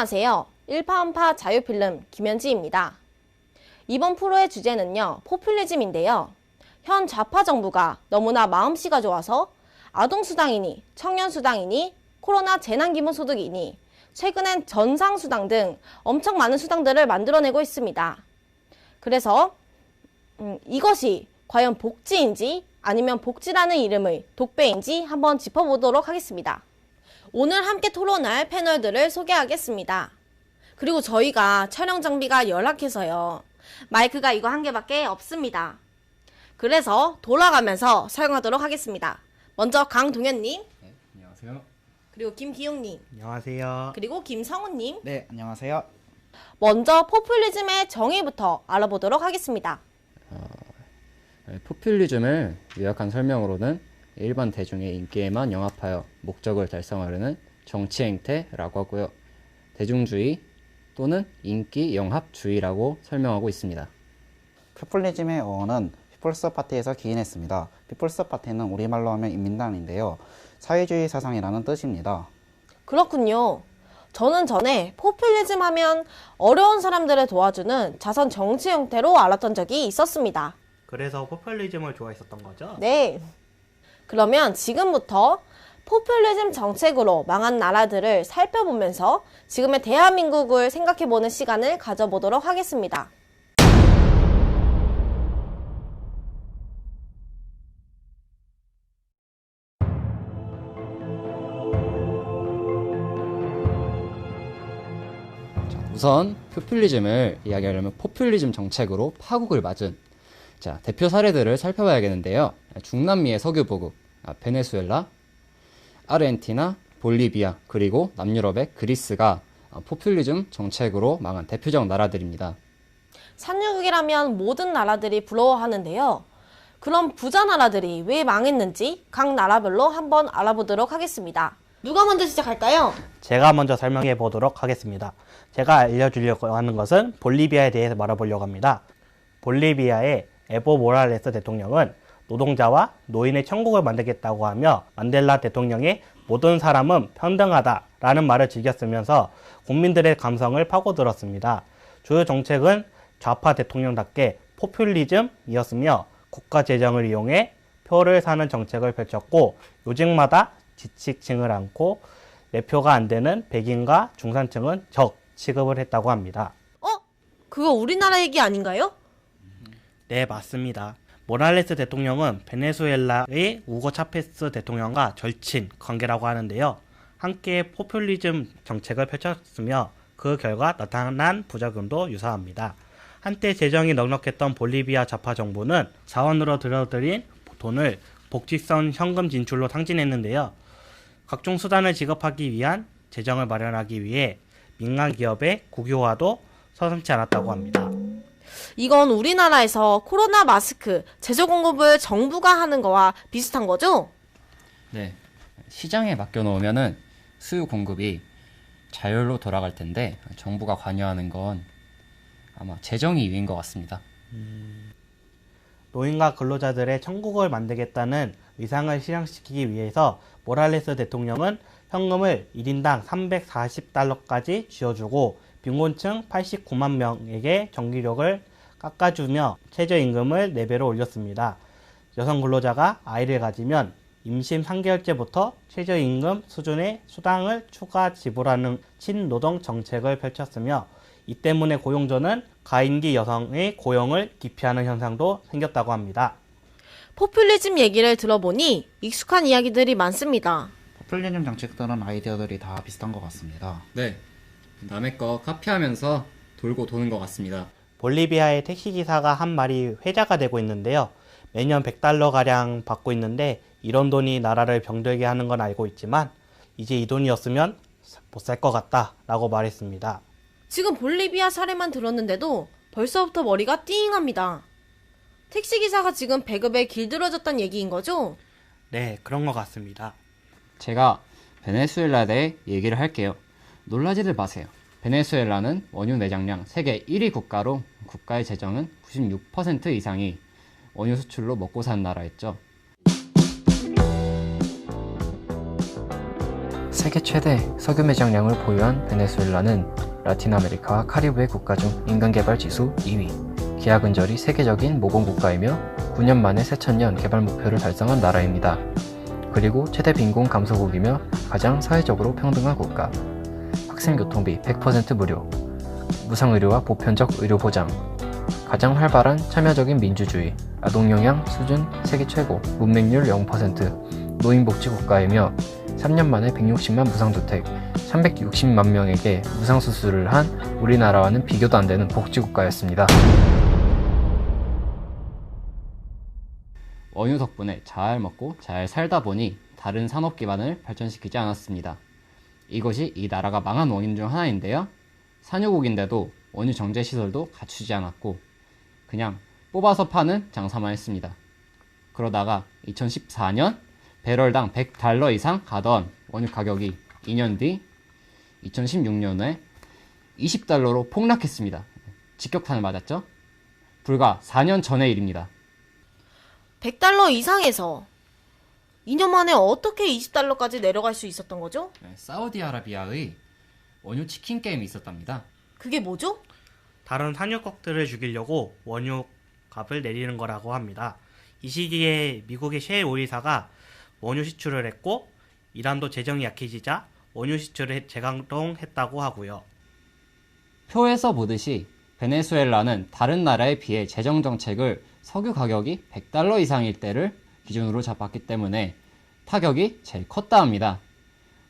안녕하세요. 일파원파 자유필름 김현지입니다. 이번 프로의 주제는요, 포퓰리즘인데요. 현 좌파 정부가 너무나 마음씨가 좋아서 아동수당이니 청년수당이니 코로나 재난기본소득이니 최근엔 전상수당 등 엄청 많은 수당들을 만들어내고 있습니다. 그래서 이것이 과연 복지인지 아니면 복지라는 이름의 독배인지 한번 짚어보도록 하겠습니다. 오늘 함께 토론할 패널들을 소개하겠습니다. 그리고 저희가 촬영 장비가 열악해서요. 마이크가 이거 한 개밖에 없습니다. 그래서 돌아가면서 사용하도록 하겠습니다. 먼저 강동현님. 네, 안녕하세요. 그리고 김기용님. 안녕하세요. 그리고 김성훈님. 네, 안녕하세요. 먼저 포퓰리즘의 정의부터 알아보도록 하겠습니다. 포퓰리즘을 요약한 설명으로는 일반 대중의 인기에만 영합하여 목적을 달성하려는 정치 행태라고 하고요. 대중주의 또는 인기 영합주의라고 설명하고 있습니다. 포퓰리즘의 어원은 피플스 파티에서 기인했습니다. 피플스 파티는 우리말로 하면 인민당인데요. 사회주의 사상이라는 뜻입니다. 그렇군요. 저는 전에 포퓰리즘 하면 어려운 사람들을 도와주는 자선 정치 형태로 알았던 적이 있었습니다. 그래서 포퓰리즘을 좋아했었던 거죠? 네. 그러면 지금부터 포퓰리즘 정책으로 망한 나라들을 살펴보면서 지금의 대한민국을 생각해보는 시간을 가져보도록 하겠습니다. 우선 포퓰리즘을 이야기하려면 포퓰리즘 정책으로 파국을 맞은 대표 사례들을 살펴봐야겠는데요. 중남미의 석유보국, 베네수엘라, 아르헨티나, 볼리비아, 그리고 남유럽의 그리스가 포퓰리즘 정책으로 망한 대표적 나라들입니다. 산유국이라면 모든 나라들이 부러워하는데요. 그럼 부자 나라들이 왜 망했는지 각 나라별로 한번 알아보도록 하겠습니다. 누가 먼저 시작할까요? 제가 먼저 설명해 보도록 하겠습니다. 제가 알려주려고 하는 것은 볼리비아에 대해서 말해보려고 합니다. 볼리비아의 에보 모랄레스 대통령은 노동자와 노인의 천국을 만들겠다고 하며 만델라 대통령의 모든 사람은 평등하다라는 말을 즐겼으면서 국민들의 감성을 파고들었습니다. 주요 정책은 좌파 대통령답게 포퓰리즘이었으며 국가 재정을 이용해 표를 사는 정책을 펼쳤고 요직마다 지식층을 안고 내표가 안 되는 백인과 중산층은 적 취급을 했다고 합니다. 그거 우리나라 얘기 아닌가요? 네, 맞습니다. 모랄레스 대통령은 베네수엘라의 우고 차페스 대통령과 절친 관계라고 하는데요. 함께 포퓰리즘 정책을 펼쳤으며 그 결과 나타난 부작용도 유사합니다. 한때 재정이 넉넉했던 볼리비아 좌파 정부는 자원으로 들여들인 돈을 복지성 현금 진출로 탕진했는데요. 각종 수단을 지급하기 위한 재정을 마련하기 위해 민간 기업의 국유화도 서슴지 않았다고 합니다. 이건 우리나라에서 코로나 마스크 제조 공급을 정부가 하는 거와 비슷한 거죠? 네, 시장에 맡겨놓으면은 수요 공급이 자율로 돌아갈 텐데 정부가 관여하는 건 아마 재정이 위인 것 같습니다. 노인과 근로자들의 천국을 만들겠다는 의상을 실현시키기 위해서 모랄레스 대통령은 현금을 1인당 340달러까지 쥐어주고 빈곤층 89만 명에게 전기료를 깎아주며 최저임금을 4배로 올렸습니다. 여성 근로자가 아이를 가지면 임신 3개월째부터 최저임금 수준의 수당을 추가 지불하는 친노동 정책을 펼쳤으며 이 때문에 고용주는 가임기 여성의 고용을 기피하는 현상도 생겼다고 합니다. 포퓰리즘 얘기를 들어보니 익숙한 이야기들이 많습니다. 포퓰리즘 정책들은 아이디어들이 다 비슷한 것 같습니다. 네, 남의 거 카피하면서 돌고 도는 것 같습니다. 볼리비아의 택시기사가 한 말이 회자가 되고 있는데요. 매년 100달러가량 받고 있는데 이런 돈이 나라를 병들게 하는 건 알고 있지만 이제 이 돈이었으면 못 살 것 같다 라고 말했습니다. 지금 볼리비아 사례만 들었는데도 벌써부터 머리가 띵합니다. 택시기사가 지금 배급에 길들어졌다는 얘기인 거죠? 네, 그런 것 같습니다. 제가 베네수엘라에 대해 얘기를 할게요. 놀라지들 마세요. 베네수엘라는 원유 내장량 세계 1위 국가로 국가의 재정은 96% 이상이 원유 수출로 먹고 사는 나라였죠. 세계 최대 석유 매장량을 보유한 베네수엘라는 라틴 아메리카와 카리브해 국가 중 인간개발 지수 2위, 기하 근절이 세계적인 모범 국가이며 9년 만에 새천년 개발 목표를 달성한 나라입니다. 그리고 최대 빈곤 감소국이며 가장 사회적으로 평등한 국가, 학생 교통비 100% 무료, 무상의료와 보편적 의료 보장, 가장 활발한 참여적인 민주주의, 아동 영양 수준 세계 최고, 문맹률 0%, 노인복지 국가이며 3년 만에 160만 무상주택, 360만 명에게 무상수술을 한 우리나라와는 비교도 안 되는 복지국가였습니다. 원유 덕분에 잘 먹고 잘 살다 보니 다른 산업 기반을 발전시키지 않았습니다. 이것이 이 나라가 망한 원인 중 하나인데요. 산유국인데도 원유 정제 시설도 갖추지 않았고 그냥 뽑아서 파는 장사만 했습니다. 그러다가 2014년 배럴당 $100 이상 가던 원유 가격이 2년 뒤 2016년에 $20로 폭락했습니다. 직격탄을 맞았죠? 불과 4년 전의 일입니다. $100 이상에서 2년 만에 어떻게 $20까지 내려갈 수 있었던 거죠? 사우디아라비아의 원유 치킨 게임이 있었답니다. 그게 뭐죠? 다른 산유국들을 죽이려고 원유 값을 내리는 거라고 합니다. 이 시기에 미국의 셰일 오일사가 원유 시출을 했고 이란도 재정이 약해지자 원유 시출을 재가동했다고 하고요. 표에서 보듯이 베네수엘라는 다른 나라에 비해 재정 정책을 석유 가격이 $100 이상일 때를 기준으로 잡았기 때문에 타격이 제일 컸다 합니다.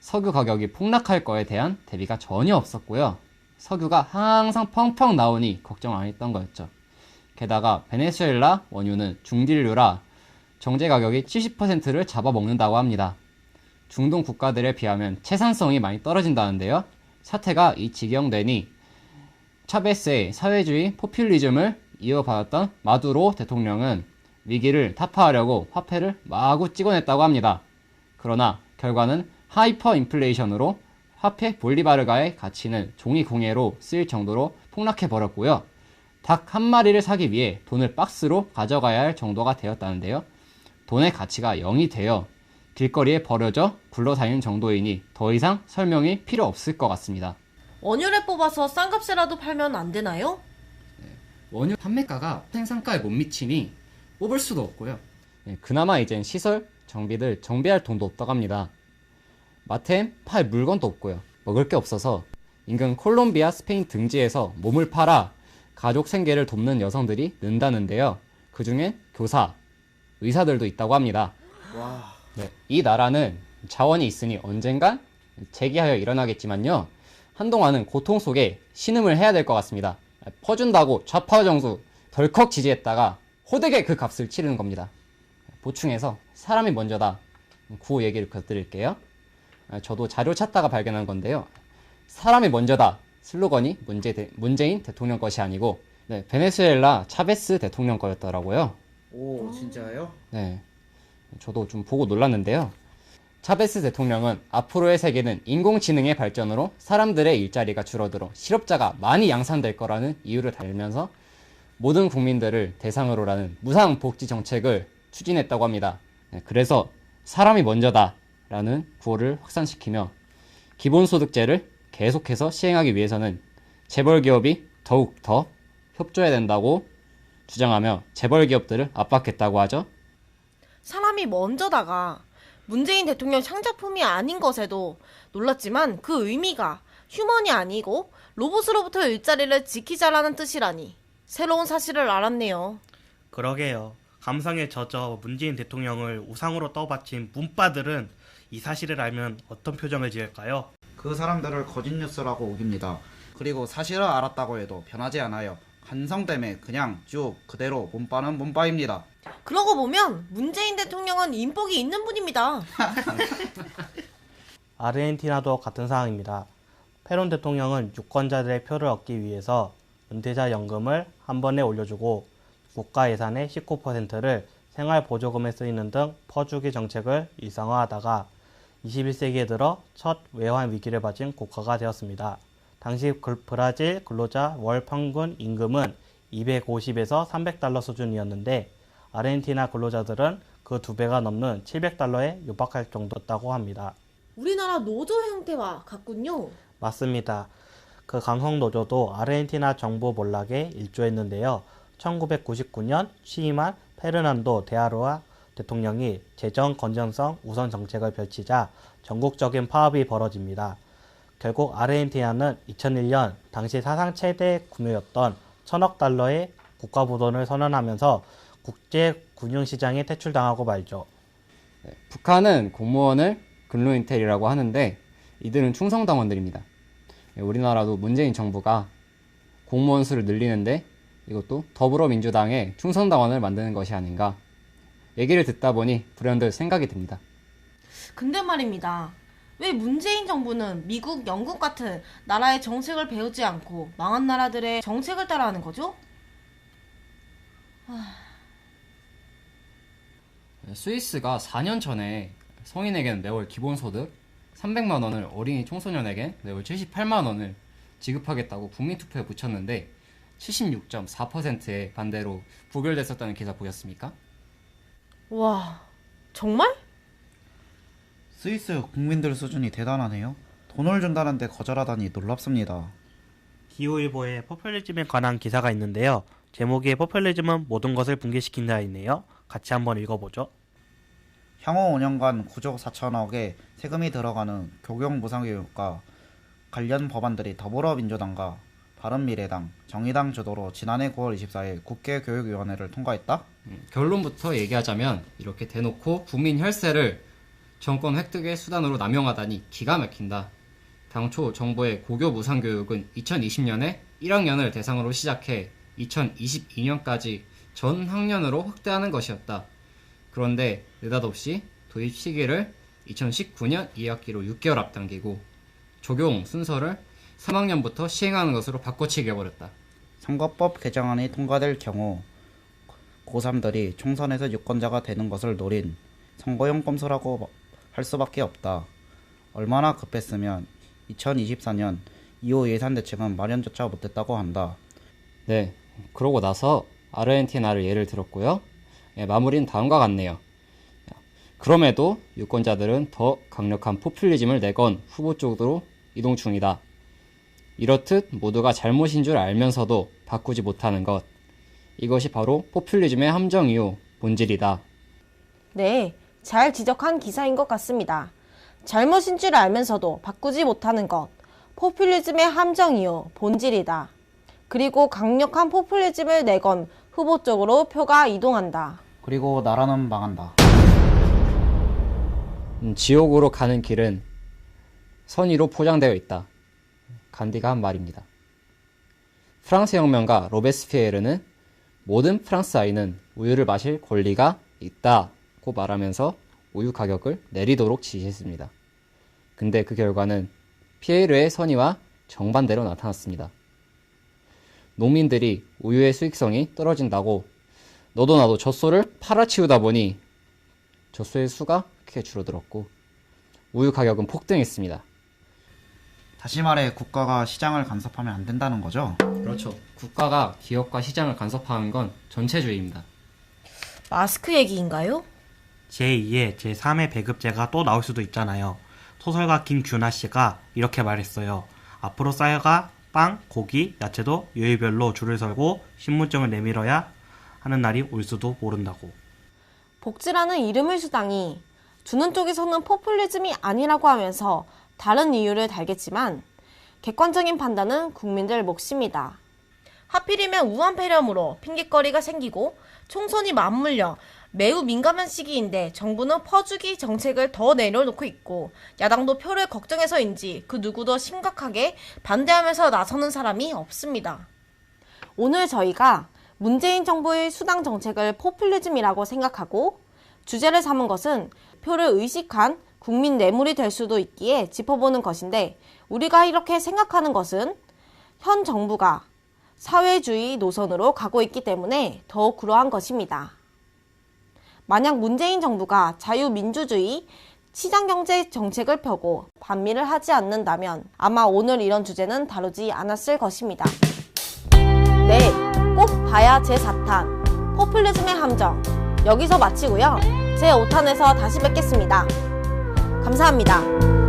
석유 가격이 폭락할 거에 대한 대비가 전혀 없었고요. 석유가 항상 펑펑 나오니 걱정 안 했던 거였죠. 게다가 베네수엘라 원유는 중진류라 정제 가격이 70%를 잡아먹는다고 합니다. 중동 국가들에 비하면 채산성이 많이 떨어진다는데요. 사태가 이 지경되니 차베스의 사회주의 포퓰리즘을 이어받았던 마두로 대통령은 위기를 타파하려고 화폐를 마구 찍어냈다고 합니다. 그러나 결과는 하이퍼 인플레이션으로 화폐 볼리바르가의 가치는 종이 공예로 쓰일 정도로 폭락해버렸고요. 닭 한 마리를 사기 위해 돈을 박스로 가져가야 할 정도가 되었다는데요. 돈의 가치가 0이 되어 길거리에 버려져 굴러다니는 정도이니 더 이상 설명이 필요 없을 것 같습니다. 원유를 뽑아서 싼 값이라도 팔면 안 되나요? 원유 판매가가 생산가에 못 미치니 뽑을 수도 없고요. 그나마 이젠 시설, 정비들 정비할 돈도 없다고 합니다. 마트엔 팔 물건도 없고요. 먹을 게 없어서 인근 콜롬비아, 스페인 등지에서 몸을 팔아 가족 생계를 돕는 여성들이 는다는데요. 그 중엔 교사, 의사들도 있다고 합니다. 네, 이 나라는 자원이 있으니 언젠간 재기하여 일어나겠지만요. 한동안은 고통 속에 신음을 해야 될 것 같습니다. 퍼준다고 좌파 정수 덜컥 지지했다가 호되게 그 값을 치르는 겁니다. 보충해서 사람이 먼저다 구호 얘기를 드릴게요. 저도 자료 찾다가 발견한 건데요. 사람이 먼저다 슬로건이 문재인 대통령 것이 아니고 베네수엘라 차베스 대통령 거였더라고요. 오, 진짜요? 네, 저도 좀 보고 놀랐는데요. 차베스 대통령은 앞으로의 세계는 인공지능의 발전으로 사람들의 일자리가 줄어들어 실업자가 많이 양산될 거라는 이유를 달면서 모든 국민들을 대상으로라는 무상복지 정책을 추진했다고 합니다. 그래서 사람이 먼저다 라는 구호를 확산시키며 기본소득제를 계속해서 시행하기 위해서는 재벌기업이 더욱 더 협조해야 된다고 주장하며 재벌기업들을 압박했다고 하죠. 사람이 먼저다가 문재인 대통령 창작품이 아닌 것에도 놀랐지만 그 의미가 휴먼이 아니고 로봇으로부터 일자리를 지키자라는 뜻이라니 새로운 사실을 알았네요. 그러게요. 감성에 젖어 문재인 대통령을 우상으로 떠받친 문빠들은 이 사실을 알면 어떤 표정을 지을까요? 그 사람들을 거짓 뉴스라고 우깁니다. 그리고 사실을 알았다고 해도 변하지 않아요. 감성 때문에 그냥 쭉 그대로 문빠는 문빠입니다. 그러고 보면 문재인 대통령은 인복이 있는 분입니다. 아르헨티나도 같은 상황입니다. 페론 대통령은 유권자들의 표를 얻기 위해서 은퇴자 연금을 한 번에 올려주고 국가 예산의 19%를 생활보조금에 쓰이는 등 퍼주기 정책을 일상화하다가 21세기에 들어 첫 외환 위기를 맞은 국가가 되었습니다. 당시 브라질 근로자 월 평균 임금은 250에서 $300 수준이었는데 아르헨티나 근로자들은 그 2배가 넘는 $700에 육박할 정도였다고 합니다. 우리나라 노조 형태와 같군요. 맞습니다. 그 강성노조도 아르헨티나 정부 몰락에 일조했는데요. 1999년 취임한 페르난도 데아로아 대통령이 재정 건전성 우선 정책을 펼치자 전국적인 파업이 벌어집니다. 결국 아르헨티나는 2001년 당시 사상 최대 규모였던 1000억 달러의 국가부도를 선언하면서 국제 금융시장에 퇴출당하고 말죠. 북한은 공무원을 근로인텔이라고 하는데 이들은 충성당원들입니다. 우리나라도 문재인 정부가 공무원 수를 늘리는데 이것도 더불어민주당의 충성당원을 만드는 것이 아닌가. 얘기를 듣다 보니 불현듯 생각이 듭니다. 근데 말입니다. 왜 문재인 정부는 미국, 영국 같은 나라의 정책을 배우지 않고 망한 나라들의 정책을 따라하는 거죠? 스위스가 4년 전에 성인에게는 매월 기본소득 300만 원을 어린이 청소년에게 매월 78만 원을 지급하겠다고 국민투표에 붙였는데 76.4%의 반대로 부결됐었다는 기사 보셨습니까? 와, 정말? 스위스 국민들 수준이 대단하네요. 돈을 준다는데 거절하다니 놀랍습니다. 기후일보에 포퓰리즘에 관한 기사가 있는데요. 제목이 포퓰리즘은 모든 것을 붕괴시킨다이네요. 같이 한번 읽어보죠. 향후 5년간 9조 4천억의 세금이 들어가는 교육무상교육과 관련 법안들이 더불어민주당과 바른미래당, 정의당 주도로 지난해 9월 24일 국회교육위원회를 통과했다? 결론부터 얘기하자면 이렇게 대놓고 국민 혈세를 정권 획득의 수단으로 남용하다니 기가 막힌다. 당초 정부의 고교 무상교육은 2020년에 1학년을 대상으로 시작해 2022년까지 전 학년으로 확대하는 것이었다. 그런데 느닷없이 도입 시기를 2019년 2학기로 6개월 앞당기고 적용 순서를 3학년부터 시행하는 것으로 바꿔치기 해버렸다. 선거법 개정안이 통과될 경우 고3들이 총선에서 유권자가 되는 것을 노린 선거용 꼼수라고 할 수밖에 없다. 얼마나 급했으면 2024년 2호 예산대책은 마련조차 못했다고 한다. 네, 그러고 나서 아르헨티나를 예를 들었고요. 마무리는 다음과 같네요. 그럼에도 유권자들은 더 강력한 포퓰리즘을 내건 후보 쪽으로 이동 중이다. 이렇듯 모두가 잘못인 줄 알면서도 바꾸지 못하는 것. 이것이 바로 포퓰리즘의 함정이요 본질이다. 네, 잘 지적한 기사인 것 같습니다. 잘못인 줄 알면서도 바꾸지 못하는 것. 포퓰리즘의 함정이요 본질이다. 그리고 강력한 포퓰리즘을 내건 후보 쪽으로 표가 이동한다. 그리고 나라는 망한다. 지옥으로 가는 길은 선의로 포장되어 있다. 간디가 한 말입니다. 프랑스 혁명가 로베스피에르는 모든 프랑스 아이는 우유를 마실 권리가 있다고 말하면서 우유 가격을 내리도록 지시했습니다. 근데 그 결과는 피에르의 선의와 정반대로 나타났습니다. 농민들이 우유의 수익성이 떨어진다고 너도 나도 젖소를 팔아치우다 보니 젖소의 수가 크게 줄어들었고 우유 가격은 폭등했습니다. 다시 말해 국가가 시장을 간섭하면 안 된다는 거죠? 그렇죠. 국가가 기업과 시장을 간섭하는 건 전체주의입니다. 마스크 얘기인가요? 제2의 제3의 배급제가 또 나올 수도 있잖아요. 소설가 김규나 씨가 이렇게 말했어요. 앞으로 쌀과 빵, 고기, 야채도 요일별로 줄을 서고 신분증을 내밀어야 하는 날이 올 수도 모른다고. 복지라는 이름을 주당이 주는 쪽에서는 포퓰리즘이 아니라고 하면서 다른 이유를 달겠지만 객관적인 판단은 국민들 몫입니다. 하필이면 우한 폐렴으로 핑계거리가 생기고 총선이 맞물려 매우 민감한 시기인데 정부는 퍼주기 정책을 더 내려놓고 있고 야당도 표를 걱정해서인지 그 누구도 심각하게 반대하면서 나서는 사람이 없습니다. 오늘 저희가 문재인 정부의 수당 정책을 포퓰리즘이라고 생각하고 주제를 삼은 것은 표를 의식한 국민 뇌물이 될 수도 있기에 짚어보는 것인데 우리가 이렇게 생각하는 것은 현 정부가 사회주의 노선으로 가고 있기 때문에 더욱 그러한 것입니다. 만약 문재인 정부가 자유민주주의, 시장경제 정책을 펴고 반미를 하지 않는다면 아마 오늘 이런 주제는 다루지 않았을 것입니다. 네, 꼭 봐야 제4탄 포퓰리즘의 함정 여기서 마치고요. 제5탄에서 다시 뵙겠습니다. 감사합니다.